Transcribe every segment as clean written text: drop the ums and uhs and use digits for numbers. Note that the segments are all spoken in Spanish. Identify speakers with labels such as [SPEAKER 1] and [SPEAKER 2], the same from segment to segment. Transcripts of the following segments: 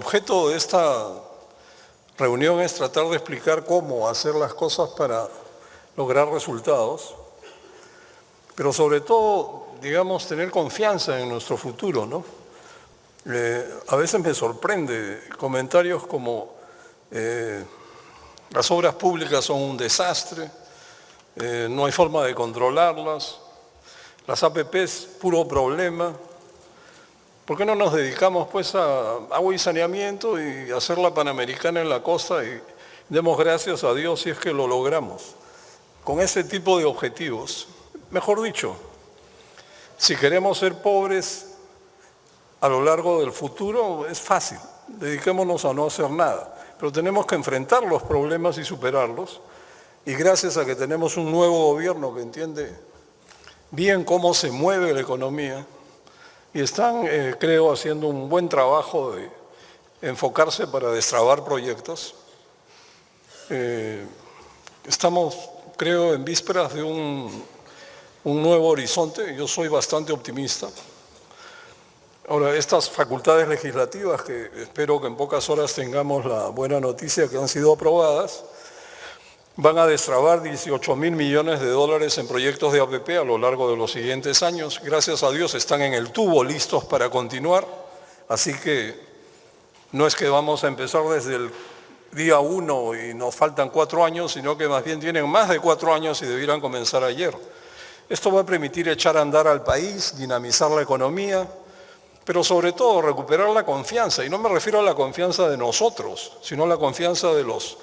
[SPEAKER 1] objeto de esta reunión es tratar de explicar cómo hacer las cosas para lograr resultados, pero sobre todo, digamos, tener confianza en nuestro futuro, ¿no? A veces me sorprende comentarios como las obras públicas son un desastre, no hay forma de controlarlas, las APPs puro problema. ¿Por qué no nos dedicamos pues a agua y saneamiento y hacer la Panamericana en la costa y demos gracias a Dios si es que lo logramos? Con ese tipo de objetivos, mejor dicho, si queremos ser pobres a lo largo del futuro es fácil, dediquémonos a no hacer nada, pero tenemos que enfrentar los problemas y superarlos, y gracias a que tenemos un nuevo gobierno que entiende bien cómo se mueve la economía, y están, creo, haciendo un buen trabajo de enfocarse para destrabar proyectos. Estamos, creo, en vísperas de un nuevo horizonte. Yo soy bastante optimista. Ahora, estas facultades legislativas, que espero que en pocas horas tengamos la buena noticia que han sido aprobadas, van a destrabar 18.000 millones de dólares en proyectos de APP a lo largo de los siguientes años. Gracias a Dios están en el tubo listos para continuar, así que no es que vamos a empezar desde el día 1 y nos faltan 4 años, sino que más bien tienen más de 4 años y debieran comenzar ayer. Esto va a permitir echar a andar al país, dinamizar la economía, pero sobre todo recuperar la confianza, y no me refiero a la confianza de nosotros, sino a la confianza de los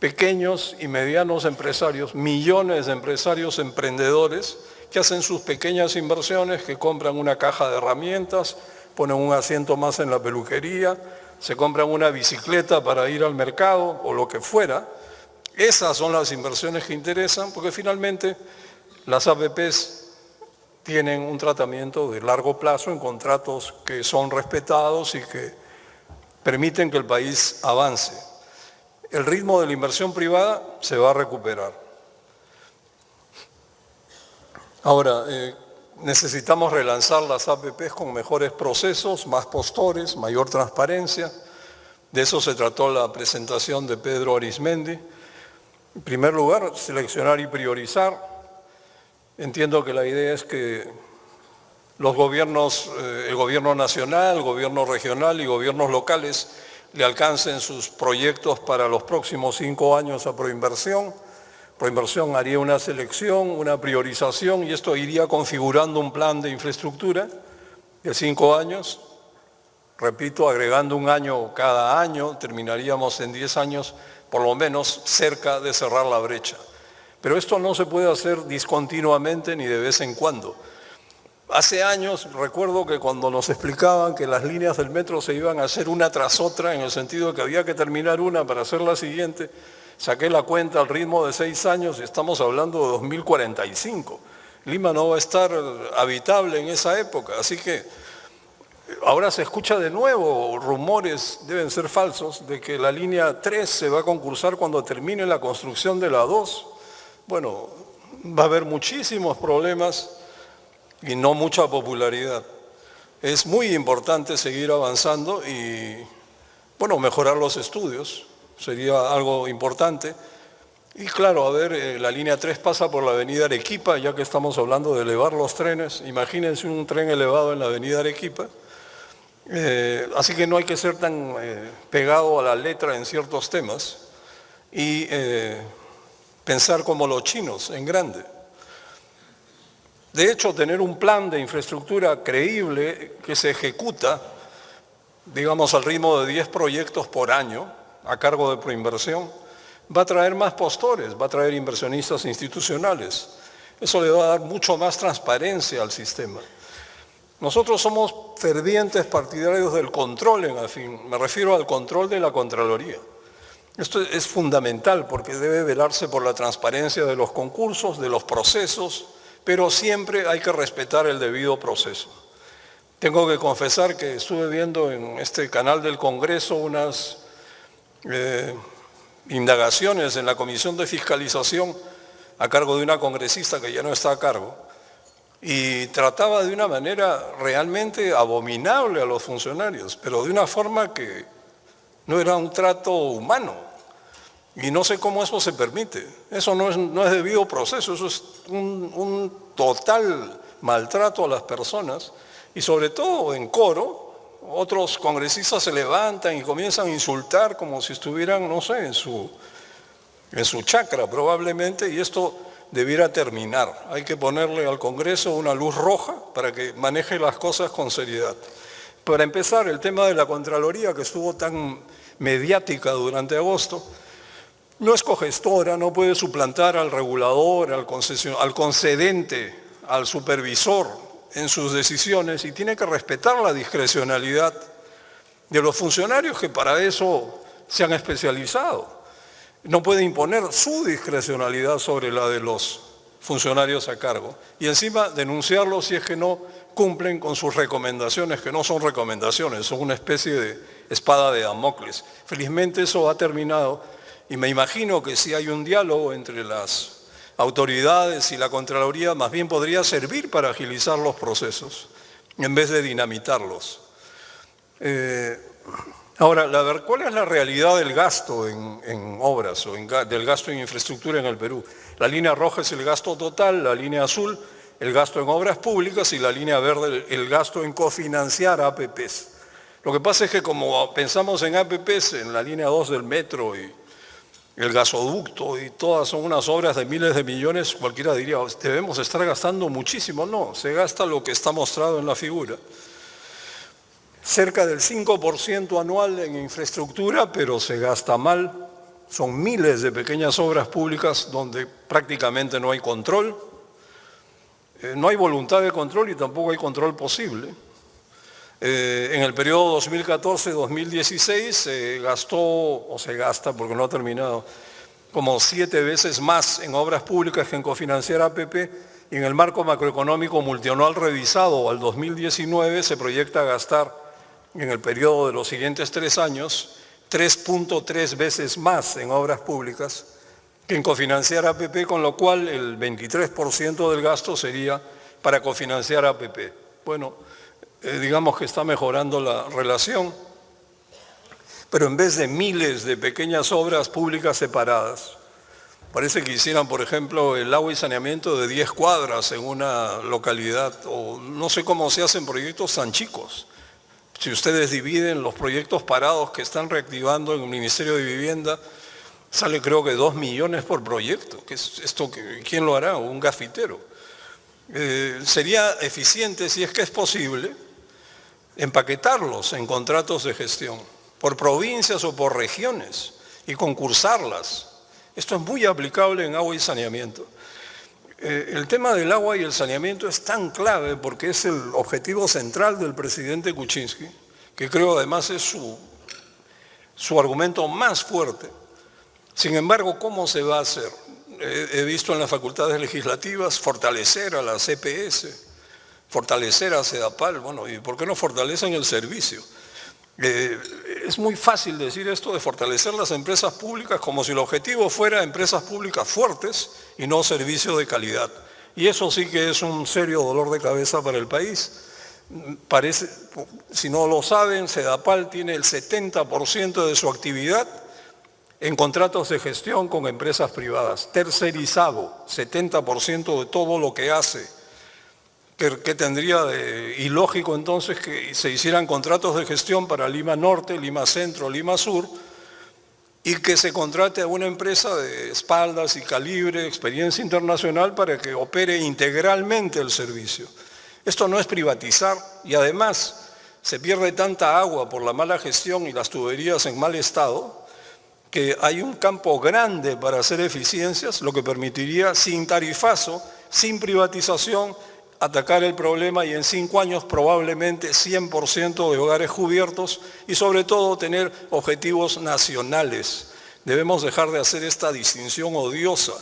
[SPEAKER 1] pequeños y medianos empresarios, millones de empresarios emprendedores que hacen sus pequeñas inversiones, que compran una caja de herramientas, ponen un asiento más en la peluquería, se compran una bicicleta para ir al mercado o lo que fuera. Esas son las inversiones que interesan, porque finalmente las APPs tienen un tratamiento de largo plazo en contratos que son respetados y que permiten que el país avance. El ritmo de la inversión privada se va a recuperar. Ahora, necesitamos relanzar las APPs con mejores procesos, más postores, mayor transparencia. De eso se trató la presentación de Pedro Arizmendi. En primer lugar, seleccionar y priorizar. Entiendo que la idea es que los gobiernos, el gobierno nacional, el gobierno regional y gobiernos locales le alcancen sus proyectos para los próximos 5 años a Proinversión. Proinversión haría una selección, una priorización, y esto iría configurando un plan de infraestructura de 5 años. Repito, agregando un año cada año, terminaríamos en 10 años, por lo menos cerca de cerrar la brecha. Pero esto no se puede hacer discontinuamente ni de vez en cuando. Hace años recuerdo que cuando nos explicaban que las líneas del metro se iban a hacer una tras otra, en el sentido de que había que terminar una para hacer la siguiente, saqué la cuenta al ritmo de 6 años y estamos hablando de 2045. Lima no va a estar habitable en esa época, así que ahora se escucha de nuevo rumores, deben ser falsos, de que la línea 3 se va a concursar cuando termine la construcción de la 2. Bueno, va a haber muchísimos problemas y no mucha popularidad. Es muy importante seguir avanzando y, bueno, mejorar los estudios, sería algo importante. Y claro, a ver, la línea 3 pasa por la avenida Arequipa, ya que estamos hablando de elevar los trenes. Imagínense un tren elevado en la avenida Arequipa. Así que no hay que ser tan pegado a la letra en ciertos temas y pensar como los chinos, en grande. De hecho, tener un plan de infraestructura creíble que se ejecuta, digamos, al ritmo de 10 proyectos por año, a cargo de Proinversión, va a traer más postores, va a traer inversionistas institucionales. Eso le va a dar mucho más transparencia al sistema. Nosotros somos fervientes partidarios del control en Afín, me refiero al control de la Contraloría. Esto es fundamental porque debe velarse por la transparencia de los concursos, de los procesos, pero siempre hay que respetar el debido proceso. Tengo que confesar que estuve viendo en este canal del Congreso unas indagaciones en la Comisión de Fiscalización a cargo de una congresista que ya no está a cargo, y trataba de una manera realmente abominable a los funcionarios, pero de una forma que no era un trato humano. Y no sé cómo eso se permite. Eso no es debido proceso, eso es un total maltrato a las personas. Y sobre todo en coro, otros congresistas se levantan y comienzan a insultar como si estuvieran, no sé, en su chacra probablemente, y esto debiera terminar. Hay que ponerle al Congreso una luz roja para que maneje las cosas con seriedad. Para empezar, el tema de la Contraloría, que estuvo tan mediática durante agosto, no es cogestora, no puede suplantar al regulador, al concedente, al supervisor en sus decisiones, y tiene que respetar la discrecionalidad de los funcionarios que para eso se han especializado. No puede imponer su discrecionalidad sobre la de los funcionarios a cargo y encima denunciarlos si es que no cumplen con sus recomendaciones, que no son recomendaciones, son una especie de espada de Damocles. Felizmente eso ha terminado y me imagino que si hay un diálogo entre las autoridades y la Contraloría, más bien podría servir para agilizar los procesos en vez de dinamitarlos. Ahora, ¿cuál es la realidad del gasto en obras o del gasto en infraestructura en el Perú? La línea roja es el gasto total, la línea azul el gasto en obras públicas y la línea verde el gasto en cofinanciar APPs. Lo que pasa es que como pensamos en APPs, en la línea 2 del metro y el gasoducto y todas son unas obras de miles de millones, cualquiera diría, debemos estar gastando muchísimo. No, se gasta lo que está mostrado en la figura. Cerca del 5% anual en infraestructura, pero se gasta mal. Son miles de pequeñas obras públicas donde prácticamente no hay control. No hay voluntad de control y tampoco hay control posible. En el periodo 2014-2016 se gastó, o se gasta porque no ha terminado, como 7 veces más en obras públicas que en cofinanciar APP, y en el marco macroeconómico multianual revisado al 2019 se proyecta gastar en el periodo de los siguientes 3 años 3.3 veces más en obras públicas que en cofinanciar APP, con lo cual el 23% del gasto sería para cofinanciar APP. Bueno, digamos que está mejorando la relación, pero en vez de miles de pequeñas obras públicas separadas, parece que hicieran, por ejemplo, el agua y saneamiento de 10 cuadras en una localidad, o no sé cómo se hacen proyectos tan chicos. Si ustedes dividen los proyectos parados que están reactivando en el Ministerio de Vivienda, sale creo que 2 millones por proyecto. ¿Qué es esto? ¿Quién lo hará? Un gafitero. Sería eficiente, si es que es posible, empaquetarlos en contratos de gestión, por provincias o por regiones, y concursarlas. Esto es muy aplicable en agua y saneamiento. El tema del agua y el saneamiento es tan clave porque es el objetivo central del presidente Kuczynski, que creo además es su argumento más fuerte. Sin embargo, ¿cómo se va a hacer? He visto en las facultades legislativas fortalecer a la CPS, fortalecer a CEDAPAL, bueno, ¿y por qué no fortalecen el servicio? Es muy fácil decir esto de fortalecer las empresas públicas como si el objetivo fuera empresas públicas fuertes y no servicio de calidad. Y eso sí que es un serio dolor de cabeza para el país. Parece, si no lo saben, CEDAPAL tiene el 70% de su actividad en contratos de gestión con empresas privadas, tercerizado, 70% de todo lo que hace. ¿Qué tendría de ilógico entonces que se hicieran contratos de gestión para Lima Norte, Lima Centro, Lima Sur, y que se contrate a una empresa de espaldas y calibre, experiencia internacional, para que opere integralmente el servicio? Esto no es privatizar, y además se pierde tanta agua por la mala gestión y las tuberías en mal estado, que hay un campo grande para hacer eficiencias, lo que permitiría, sin tarifazo, sin privatización, atacar el problema y en 5 años probablemente 100% de hogares cubiertos y sobre todo tener objetivos nacionales. Debemos dejar de hacer esta distinción odiosa.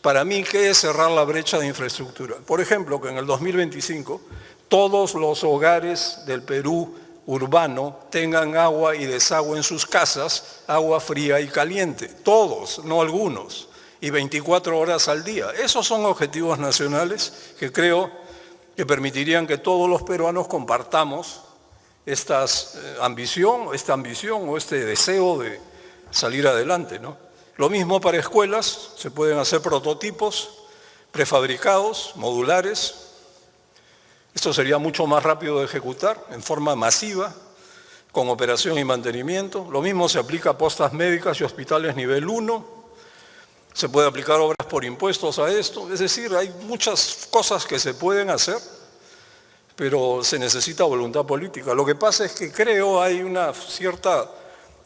[SPEAKER 1] Para mí, ¿qué es cerrar la brecha de infraestructura? Por ejemplo, que en el 2025 todos los hogares del Perú urbano tengan agua y desagüe en sus casas, agua fría y caliente. Todos, no algunos. Y 24 horas al día. Esos son objetivos nacionales que creo que permitirían que todos los peruanos compartamos esta ambición o este deseo de salir adelante, ¿no? Lo mismo para escuelas, se pueden hacer prototipos prefabricados, modulares. Esto sería mucho más rápido de ejecutar en forma masiva, con operación y mantenimiento. Lo mismo se aplica a postas médicas y hospitales nivel 1. Se puede aplicar obras por impuestos a esto. Es decir, hay muchas cosas que se pueden hacer, pero se necesita voluntad política. Lo que pasa es que creo hay una cierta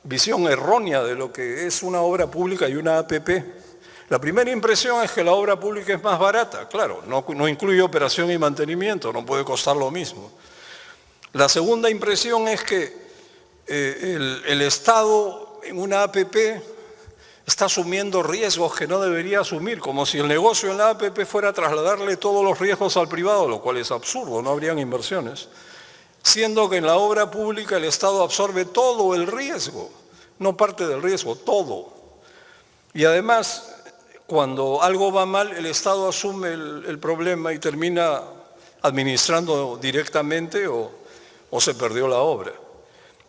[SPEAKER 1] visión errónea de lo que es una obra pública y una APP. La primera impresión es que la obra pública es más barata. Claro, no incluye operación y mantenimiento, no puede costar lo mismo. La segunda impresión es que el Estado en una APP está asumiendo riesgos que no debería asumir, como si el negocio en la APP fuera trasladarle todos los riesgos al privado, lo cual es absurdo, no habrían inversiones, siendo que en la obra pública el Estado absorbe todo el riesgo, no parte del riesgo, todo. Y además, cuando algo va mal, el Estado asume el problema y termina administrando directamente o se perdió la obra.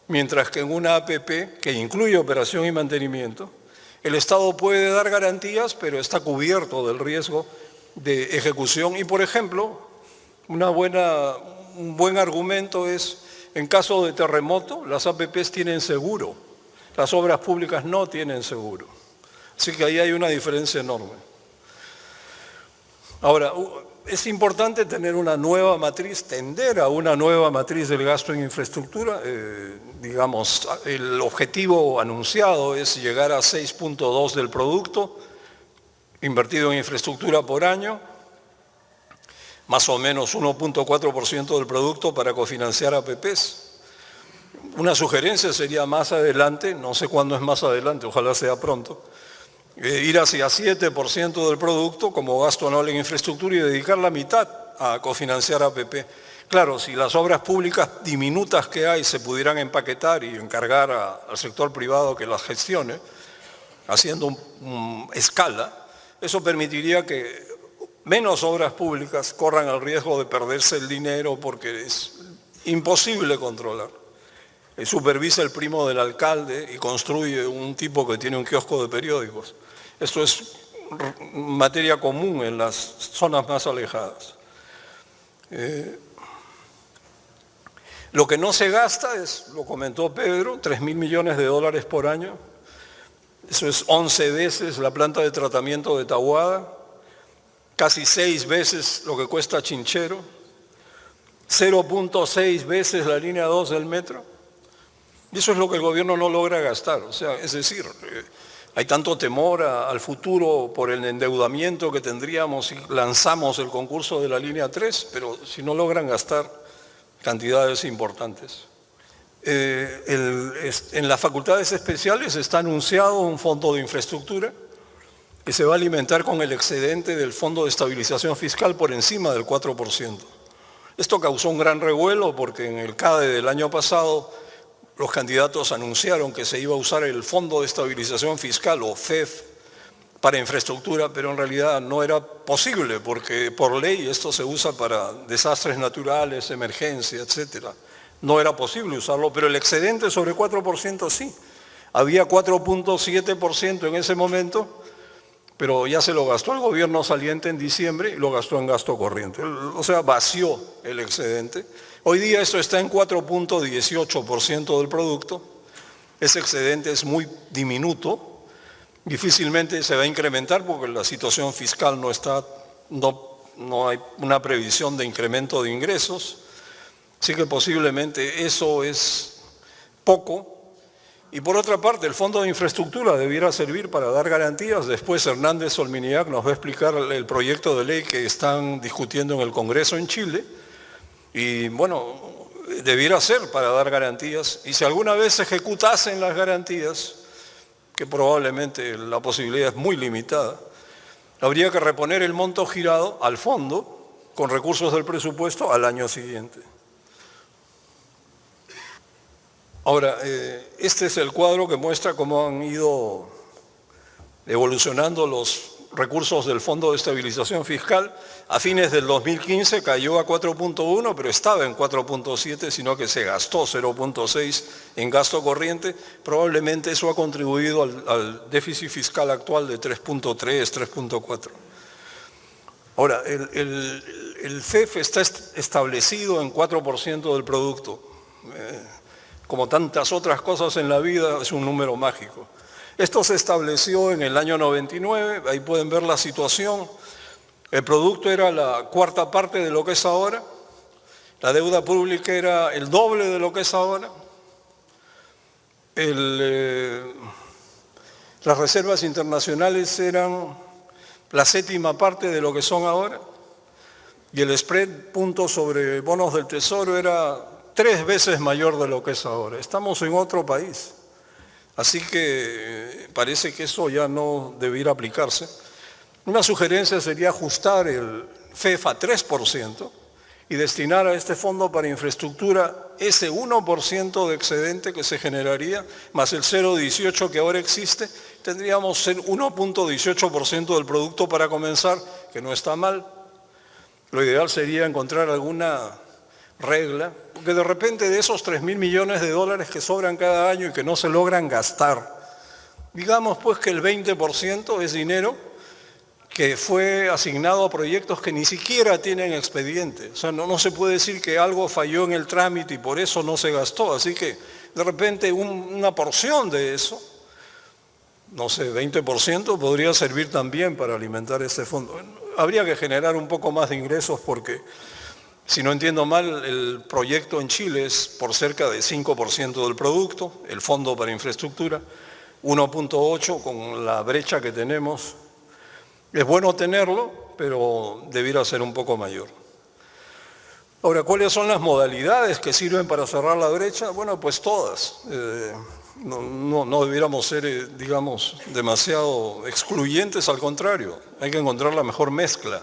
[SPEAKER 1] Mientras que en una APP, que incluye operación y mantenimiento, el Estado puede dar garantías, pero está cubierto del riesgo de ejecución. Y, por ejemplo, un buen argumento es, en caso de terremoto, las APPs tienen seguro, las obras públicas no tienen seguro. Así que ahí hay una diferencia enorme. Ahora, es importante tener una nueva matriz, tender a una nueva matriz del gasto en infraestructura. Digamos, el objetivo anunciado es llegar a 6.2 del producto invertido en infraestructura por año, más o menos 1.4% del producto para cofinanciar APPs. Una sugerencia sería más adelante, no sé cuándo es más adelante, ojalá sea pronto, ir hacia 7% del producto como gasto anual en infraestructura y dedicar la mitad a cofinanciar APP. Claro, si las obras públicas diminutas que hay se pudieran empaquetar y encargar al sector privado que las gestione, haciendo escala, eso permitiría que menos obras públicas corran el riesgo de perderse el dinero porque es imposible controlar. Supervisa el primo del alcalde y construye un tipo que tiene un kiosco de periódicos. Esto es materia común en las zonas más alejadas. Lo que no se gasta es, lo comentó Pedro, 3.000 millones de dólares por año. Eso es 11 veces la planta de tratamiento de Tahuada, casi 6 veces lo que cuesta Chinchero, 0.6 veces la línea 2 del metro. Y eso es lo que el gobierno no logra gastar. O sea, es decir, hay tanto temor al futuro por el endeudamiento que tendríamos si lanzamos el concurso de la línea 3, pero si no logran gastar cantidades importantes. En las facultades especiales está anunciado un fondo de infraestructura que se va a alimentar con el excedente del Fondo de Estabilización Fiscal por encima del 4%. Esto causó un gran revuelo porque en el CADE del año pasado los candidatos anunciaron que se iba a usar el Fondo de Estabilización Fiscal, o FEF, para infraestructura, pero en realidad no era posible, porque por ley esto se usa para desastres naturales, emergencia, etc. No era posible usarlo, pero el excedente sobre 4% sí. Había 4.7% en ese momento, pero ya se lo gastó el gobierno saliente en diciembre y lo gastó en gasto corriente. O sea, vació el excedente. Hoy día esto está en 4.18% del producto. Ese excedente es muy diminuto, difícilmente se va a incrementar porque la situación fiscal no hay una previsión de incremento de ingresos, así que posiblemente eso es poco. Y por otra parte, el Fondo de Infraestructura debiera servir para dar garantías. Después Hernández Solminiac nos va a explicar el proyecto de ley que están discutiendo en el Congreso en Chile. Y bueno, debiera ser para dar garantías. Y si alguna vez se ejecutasen las garantías, que probablemente la posibilidad es muy limitada, habría que reponer el monto girado al fondo con recursos del presupuesto al año siguiente. Ahora, este es el cuadro que muestra cómo han ido evolucionando los recursos del Fondo de Estabilización Fiscal. A fines del 2015 cayó a 4.1, pero estaba en 4.7, sino que se gastó 0.6 en gasto corriente. Probablemente eso ha contribuido al déficit fiscal actual de 3.3, 3.4. Ahora, el FEF está establecido en 4% del producto. Como tantas otras cosas en la vida, es un número mágico. Esto se estableció en el año 99, ahí pueden ver la situación. El producto era la cuarta parte de lo que es ahora, la deuda pública era el doble de lo que es ahora, las reservas internacionales eran la séptima parte de lo que son ahora, y el spread punto sobre bonos del Tesoro era 3 veces mayor de lo que es ahora. Estamos en otro país. Así que parece que eso ya no debiera aplicarse. Una sugerencia sería ajustar el FEF a 3% y destinar a este fondo para infraestructura ese 1% de excedente que se generaría, más el 0,18 que ahora existe, tendríamos el 1.18% del producto para comenzar, que no está mal. Lo ideal sería encontrar alguna regla, porque de repente de esos 3.000 millones de dólares que sobran cada año y que no se logran gastar, digamos pues que el 20% es dinero que fue asignado a proyectos que ni siquiera tienen expediente. O sea, no se puede decir que algo falló en el trámite y por eso no se gastó. Así que de repente una porción de eso, no sé, 20% podría servir también para alimentar ese fondo. Habría que generar un poco más de ingresos porque, si no entiendo mal, el proyecto en Chile es por cerca de 5% del producto, el fondo para infraestructura, 1.8 con la brecha que tenemos. Es bueno tenerlo, pero debiera ser un poco mayor. Ahora, ¿cuáles son las modalidades que sirven para cerrar la brecha? Bueno, pues todas. No debiéramos ser, digamos, demasiado excluyentes, al contrario. Hay que encontrar la mejor mezcla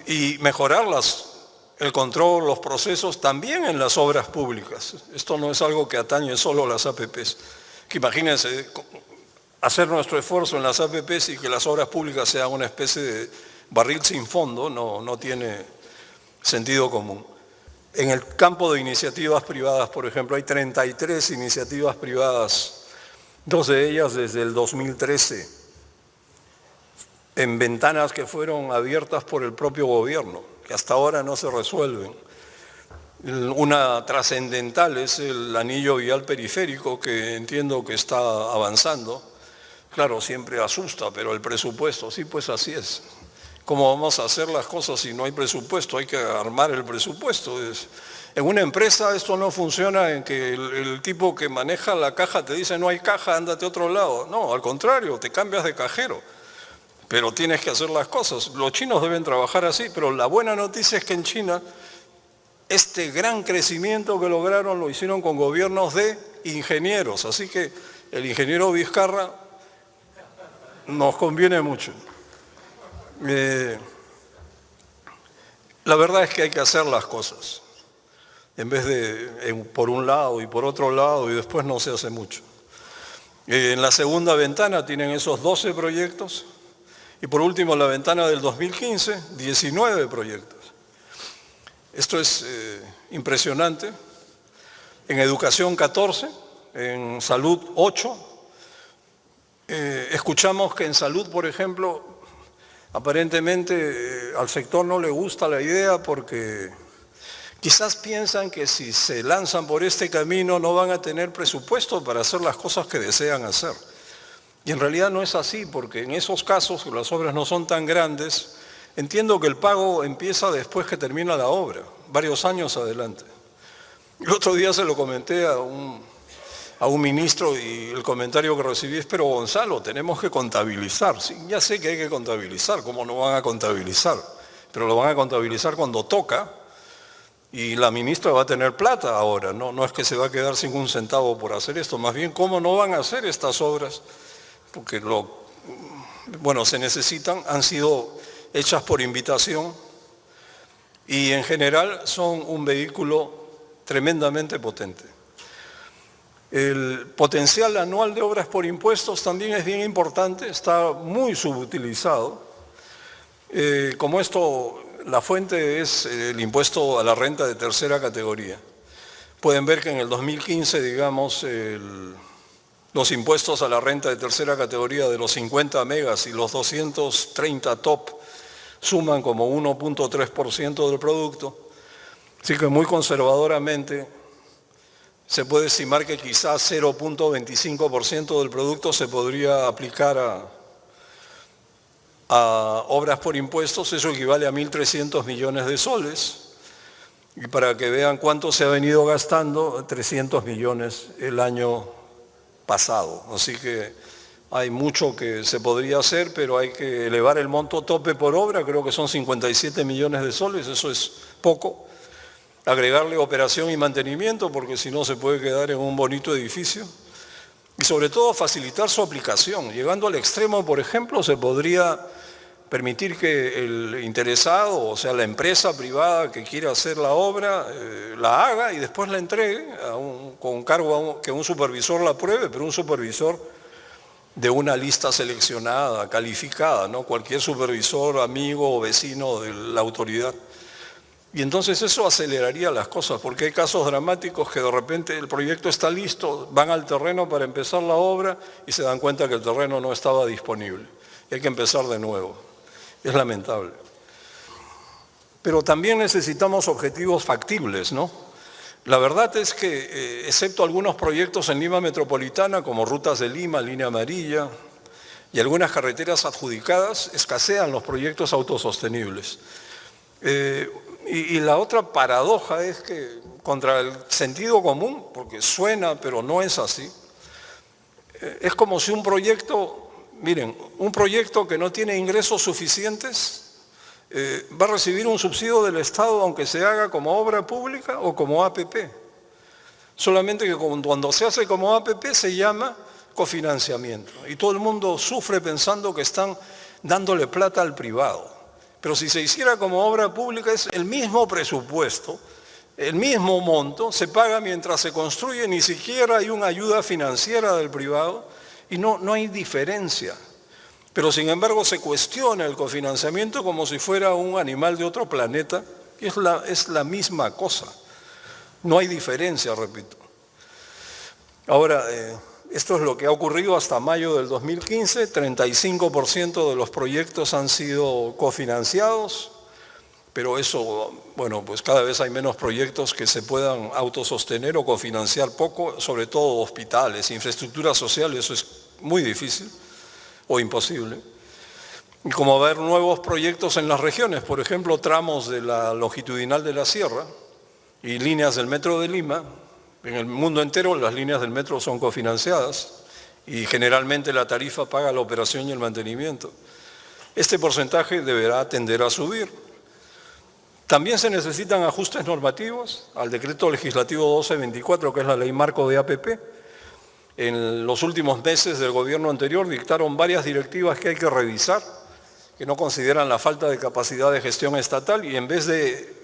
[SPEAKER 1] y mejorarlas. El control, los procesos, también en las obras públicas. Esto no es algo que atañe solo a las APPs. Que imagínense hacer nuestro esfuerzo en las APPs y que las obras públicas sean una especie de barril sin fondo, no tiene sentido común. En el campo de iniciativas privadas, por ejemplo, hay 33 iniciativas privadas, 2 de ellas desde el 2013, en ventanas que fueron abiertas por el propio gobierno, que hasta ahora no se resuelven. Una trascendental es el anillo vial periférico, que entiendo que está avanzando. Claro, siempre asusta, pero el presupuesto, sí, pues así es. ¿Cómo vamos a hacer las cosas si no hay presupuesto? Hay que armar el presupuesto. En una empresa esto no funciona en que el tipo que maneja la caja te dice no hay caja, ándate a otro lado. No, al contrario, te cambias de cajero. Pero tienes que hacer las cosas. Los chinos deben trabajar así, pero la buena noticia es que en China este gran crecimiento que lograron lo hicieron con gobiernos de ingenieros. Así que el ingeniero Vizcarra nos conviene mucho. La verdad es que hay que hacer las cosas, en vez de por un lado y por otro lado y después no se hace mucho. En la segunda ventana tienen esos 12 proyectos y por último en la ventana del 2015, 19 proyectos. Esto es impresionante. En educación 14, en salud 8. Escuchamos que en salud, por ejemplo, aparentemente al sector no le gusta la idea porque quizás piensan que si se lanzan por este camino no van a tener presupuesto para hacer las cosas que desean hacer. Y en realidad no es así, porque en esos casos, que las obras no son tan grandes, entiendo que el pago empieza después que termina la obra, varios años adelante. El otro día se lo comenté a un ministro y el comentario que recibí es, pero Gonzalo, tenemos que contabilizar. Sí, ya sé que hay que contabilizar, ¿cómo no van a contabilizar? Pero lo van a contabilizar cuando toca y la ministra va a tener plata ahora, no es que se va a quedar sin un centavo por hacer esto, más bien cómo no van a hacer estas obras, porque se necesitan, han sido hechas por invitación y en general son un vehículo tremendamente potente. El potencial anual de obras por impuestos también es bien importante, está muy subutilizado. Como esto, la fuente es el impuesto a la renta de tercera categoría. Pueden ver que en el 2015, digamos, los impuestos a la renta de tercera categoría de los 50 megas y los 230 top suman como 1.3% del producto. Así que muy conservadoramente se puede estimar que quizás 0.25% del producto se podría aplicar a obras por impuestos. Eso equivale a 1.300 millones de soles. Y para que vean cuánto se ha venido gastando, 300 millones el año pasado. Así que hay mucho que se podría hacer, pero hay que elevar el monto tope por obra, creo que son 57 millones de soles, eso es poco. Agregarle operación y mantenimiento, porque si no se puede quedar en un bonito edificio. Y sobre todo facilitar su aplicación. Llegando al extremo, por ejemplo, se podría permitir que el interesado, o sea, la empresa privada que quiera hacer la obra, la haga y después la entregue con cargo a que un supervisor la apruebe, pero un supervisor de una lista seleccionada, calificada, ¿no? Cualquier supervisor, amigo o vecino de la autoridad. Y entonces eso aceleraría las cosas, porque hay casos dramáticos que de repente el proyecto está listo, van al terreno para empezar la obra y se dan cuenta que el terreno no estaba disponible. Y hay que empezar de nuevo. Es lamentable. Pero también necesitamos objetivos factibles, ¿no? La verdad es que, excepto algunos proyectos en Lima Metropolitana, como Rutas de Lima, Línea Amarilla, y algunas carreteras adjudicadas, escasean los proyectos autosostenibles. Y la otra paradoja es que, contra el sentido común, porque suena, pero no es así, es como si un proyecto, miren, un proyecto que no tiene ingresos suficientes va a recibir un subsidio del Estado aunque se haga como obra pública o como APP. Solamente que cuando se hace como APP se llama cofinanciamiento. Y todo el mundo sufre pensando que están dándole plata al privado. Pero si se hiciera como obra pública es el mismo presupuesto, el mismo monto, se paga mientras se construye, ni siquiera hay una ayuda financiera del privado y no hay diferencia. Pero sin embargo se cuestiona el cofinanciamiento como si fuera un animal de otro planeta y es la misma cosa. No hay diferencia, repito. Ahora, esto es lo que ha ocurrido hasta mayo del 2015, 35% de los proyectos han sido cofinanciados, pero eso, bueno, pues cada vez hay menos proyectos que se puedan autosostener o cofinanciar poco, sobre todo hospitales, infraestructura social, eso es muy difícil o imposible. Y como va a haber nuevos proyectos en las regiones, por ejemplo, tramos de la longitudinal de la sierra y líneas del metro de Lima, en el mundo entero las líneas del metro son cofinanciadas y generalmente la tarifa paga la operación y el mantenimiento. Este porcentaje deberá tender a subir. También se necesitan ajustes normativos al decreto legislativo 1224, que es la ley marco de APP. En los últimos meses del gobierno anterior dictaron varias directivas que hay que revisar, que no consideran la falta de capacidad de gestión estatal y en vez de,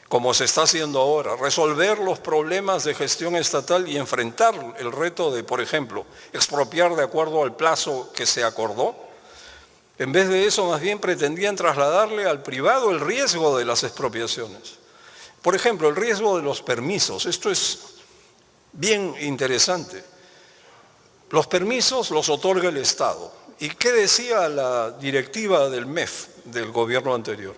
[SPEAKER 1] como se está haciendo ahora, resolver los problemas de gestión estatal y enfrentar el reto de, por ejemplo, expropiar de acuerdo al plazo que se acordó, en vez de eso más bien pretendían trasladarle al privado el riesgo de las expropiaciones. Por ejemplo, el riesgo de los permisos, esto es bien interesante. Los permisos los otorga el Estado. ¿Y qué decía la directiva del MEF del gobierno anterior?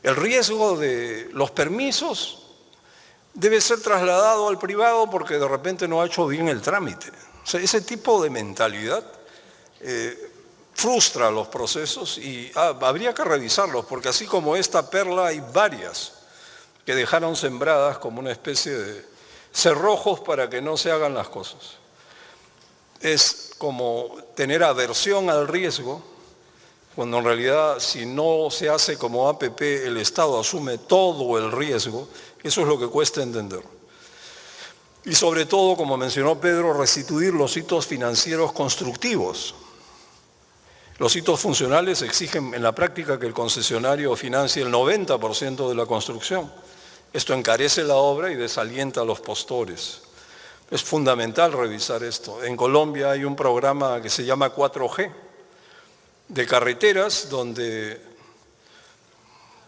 [SPEAKER 1] El riesgo de los permisos debe ser trasladado al privado porque de repente no ha hecho bien el trámite. O sea, ese tipo de mentalidad frustra los procesos y habría que revisarlos, porque así como esta perla hay varias que dejaron sembradas como una especie de cerrojos para que no se hagan las cosas. Es como tener aversión al riesgo, cuando en realidad si no se hace como APP, el Estado asume todo el riesgo. Eso es lo que cuesta entender. Y sobre todo, como mencionó Pedro, restituir los hitos financieros constructivos. Los hitos funcionales exigen en la práctica que el concesionario financie el 90% de la construcción. Esto encarece la obra y desalienta a los postores. Es fundamental revisar esto. En Colombia hay un programa que se llama 4G de carreteras donde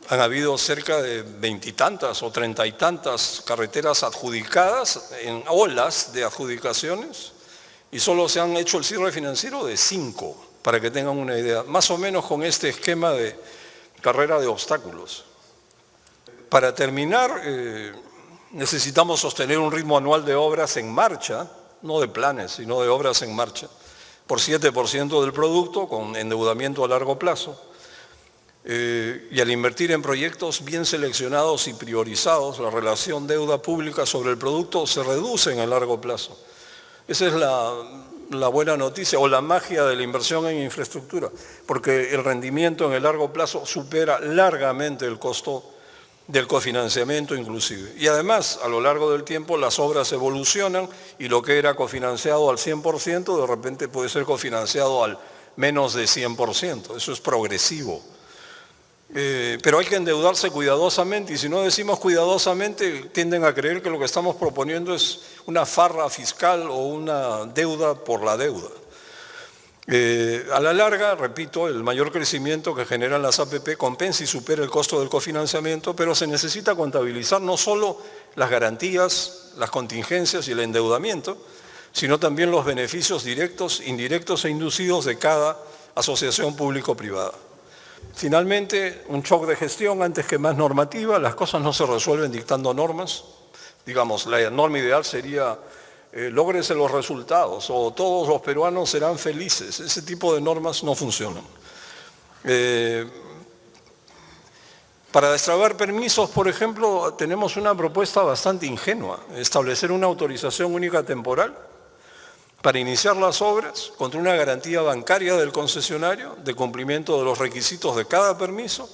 [SPEAKER 1] han habido cerca de 20 y tantas o 30 y tantas carreteras adjudicadas en olas de adjudicaciones y solo se han hecho el cierre financiero de 5, para que tengan una idea, más o menos con este esquema de carrera de obstáculos. Para terminar, necesitamos sostener un ritmo anual de obras en marcha, no de planes, sino de obras en marcha, por 7% del producto, con endeudamiento a largo plazo. Y al invertir en proyectos bien seleccionados y priorizados, la relación deuda pública sobre el producto se reduce en el largo plazo. Esa es la buena noticia o la magia de la inversión en infraestructura, porque el rendimiento en el largo plazo supera largamente el costo del cofinanciamiento inclusive. Y además, a lo largo del tiempo, las obras evolucionan y lo que era cofinanciado al 100% de repente puede ser cofinanciado al menos de 100%. Eso es progresivo. Pero hay que endeudarse cuidadosamente y si no decimos cuidadosamente tienden a creer que lo que estamos proponiendo es una farra fiscal o una deuda por la deuda. A la larga, repito, el mayor crecimiento que generan las APP compensa y supera el costo del cofinanciamiento, pero se necesita contabilizar no solo las garantías, las contingencias y el endeudamiento, sino también los beneficios directos, indirectos e inducidos de cada asociación público-privada. Finalmente, un shock de gestión antes que más normativa. Las cosas no se resuelven dictando normas. Digamos, la norma ideal sería lógrese los resultados o todos los peruanos serán felices. Ese tipo de normas no funcionan. Para destrabar permisos, por ejemplo, tenemos una propuesta bastante ingenua: establecer una autorización única temporal para iniciar las obras contra una garantía bancaria del concesionario de cumplimiento de los requisitos de cada permiso,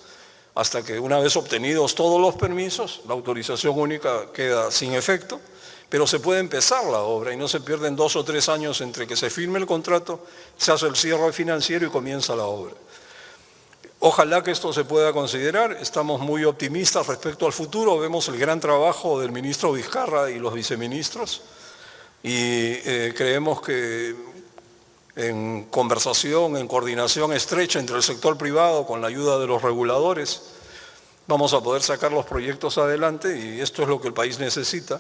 [SPEAKER 1] hasta que una vez obtenidos todos los permisos, la autorización única queda sin efecto, pero se puede empezar la obra y no se pierden 2 o 3 años entre que se firme el contrato, se hace el cierre financiero y comienza la obra. Ojalá que esto se pueda considerar. Estamos muy optimistas respecto al futuro, vemos el gran trabajo del ministro Vizcarra y los viceministros, y creemos que en conversación, en coordinación estrecha entre el sector privado con la ayuda de los reguladores, vamos a poder sacar los proyectos adelante y esto es lo que el país necesita.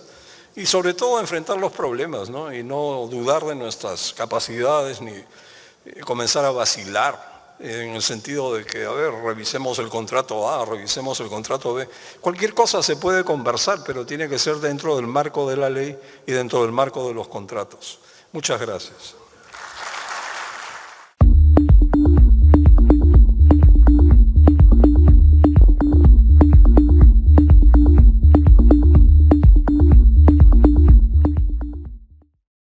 [SPEAKER 1] Y sobre todo enfrentar los problemas, ¿no? Y no dudar de nuestras capacidades ni comenzar a vacilar en el sentido de que, a ver, revisemos el contrato A, revisemos el contrato B. Cualquier cosa se puede conversar, pero tiene que ser dentro del marco de la ley y dentro del marco de los contratos. Muchas gracias.